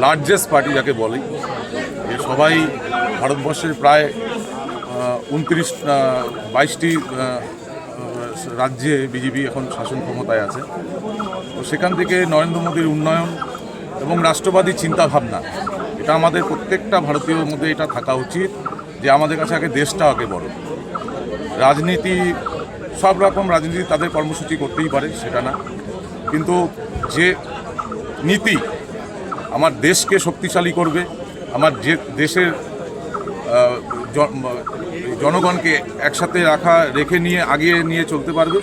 Largest party যাকে বলে, এ সবাই ভারতবর্ষের প্রায় 22টি রাজ্যে বিজেপি এখন শাসন ক্ষমতায় আছে। তো সেখান থেকে নরেন্দ্র মোদীর উন্নয়ন এবং রাষ্ট্রবাদী চিন্তাভাবনা, এটা আমাদের প্রত্যেকটা ভারতীয়র মধ্যে এটা থাকা উচিত যে আমাদের কাছে আগে দেশটা আগে বড়। রাজনীতি, সব রকম রাজনীতি তাদের কর্মসূচি করতেই পারে, সেটা না, কিন্তু যে নীতি আমার দেশকে শক্তিশালী করবে, আমার যে দেশের জনগণকে একসাথে রেখে নিয়ে আগিয়ে নিয়ে চলতে পারবে,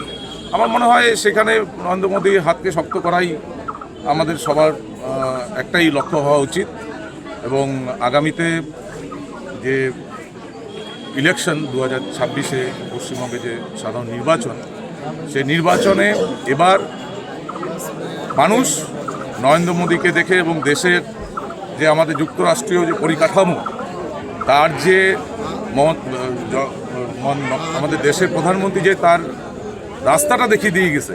আমার মনে হয় সেখানে নরেন্দ্র মোদীর হাতকে শক্ত করাই আমাদের সবার একটাই লক্ষ্য হওয়া উচিত। এবং আগামীতে যে ইলেকশন 2026-এ পশ্চিমবঙ্গে যে সাধারণ নির্বাচন, সেই নির্বাচনে এবার মানুষ নরেন্দ্র মোদীকে দেখে এবং দেশের যে আমাদের যুক্তরাষ্ট্রীয় যে পরিকাঠামো, তার যে আমাদের দেশের প্রধানমন্ত্রী যে তার রাস্তাটা দেখিয়ে দিয়ে গেছে,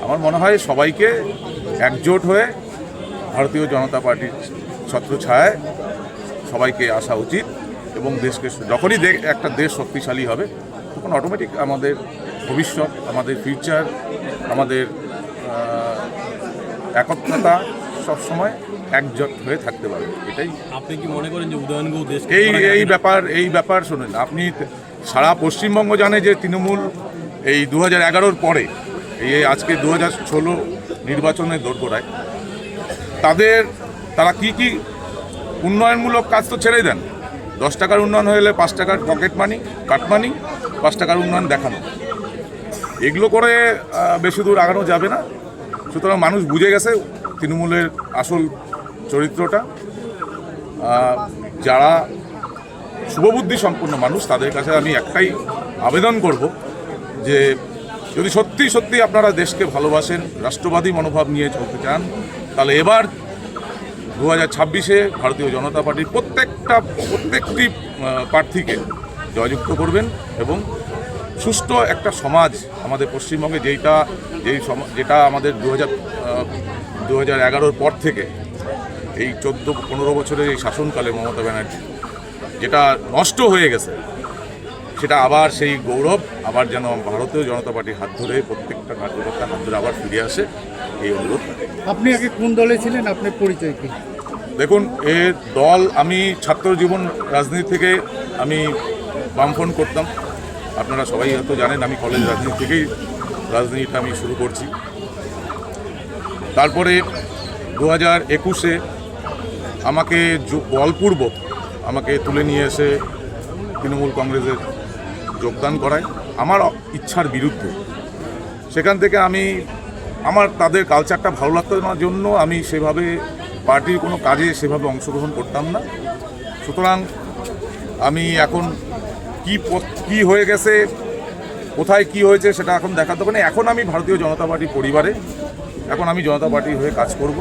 আমার মনে হয় সবাইকে একজোট হয়ে ভারতীয় জনতা পার্টির ছত্রছায়ায় সবাইকে আসা উচিত। এবং দেশকে যখনই একটা দেশ শক্তিশালী হবে, তখন অটোমেটিক আমাদের ভবিষ্যৎ, আমাদের ফিউচার, আমাদের একত্রতা সবসময় একজোট হয়ে থাকতে পারবে। এটাই। আপনি কি মনে করেন যে উদয়নগুলো দেশ এই ব্যাপার শুনুন, আপনি সারা পশ্চিমবঙ্গ জানে যে তৃণমূল এই 2011-র পরে এই আজকে 2016 নির্বাচনের দোরগোড়ায় তারা কি উন্নয়নমূলক কাজ তো ছেড়ে দেন। 10 টাকার উন্নয়ন হলে 5 টাকার পকেট মানি, কাটমানি, 5 টাকার উন্নয়ন দেখানো, এগুলো করে বেশি দূর আগানো যাবে না। সুতরাং মানুষ বুঝে গেছে তৃণমূলের আসল চরিত্রটা। যারা শুভবুদ্ধি সম্পন্ন মানুষ, তাদের কাছে আমি একটাই আবেদন করব যে যদি সত্যি সত্যি আপনারা দেশকে ভালোবাসেন, রাষ্ট্রবাদী মনোভাব নিয়ে চলতে চান, তাহলে এবার 2026-এ ভারতীয় জনতা পার্টির প্রত্যেকটি প্রার্থীকে জয়যুক্ত করবেন এবং সুষ্ঠু একটা সমাজ আমাদের পশ্চিমবঙ্গে যেটা আমাদের 2011-র পর থেকে এই 14-15 বছরের এই শাসনকালে মমতা ব্যানার্জি যেটা নষ্ট হয়ে গেছে, সেটা আবার সেই গৌরব আবার যেন ভারতীয় জনতা পার্টির হাত ধরে, প্রত্যেকটা কার্যকর্তার হাত ধরে আবার ফিরে আসে, এই অনুরোধ। আপনি আগে কোন দলে ছিলেন, আপনার পরিচয় কি? দেখুন, দল, আমি ছাত্র জীবন রাজনীতি থেকে আমি বামফ্রন্ট করতাম। আপনারা সবাই হয়তো জানেন আমি কলেজ রাজনীতি থেকেই রাজনীতিটা আমি শুরু করছি। তারপরে 2021-এ আমাকে বলপূর্বক আমাকে তুলে নিয়ে এসে তৃণমূল কংগ্রেসের যোগদান করায় আমার ইচ্ছার বিরুদ্ধে। সেখান থেকে আমার তাদের কালচারটা ভালো লাগতো না জন্য আমি সেভাবে পার্টির কোনো কাজে সেভাবে অংশগ্রহণ করতাম না। সুতরাং আমি এখন কি হয়ে গেছে, কোথায় কি হয়েছে সেটা এখন দেখাতে পারি না। এখন আমি ভারতীয় জনতা পার্টি পরিবারে, এখন আমি জনতা পার্টি হয়ে কাজ করব।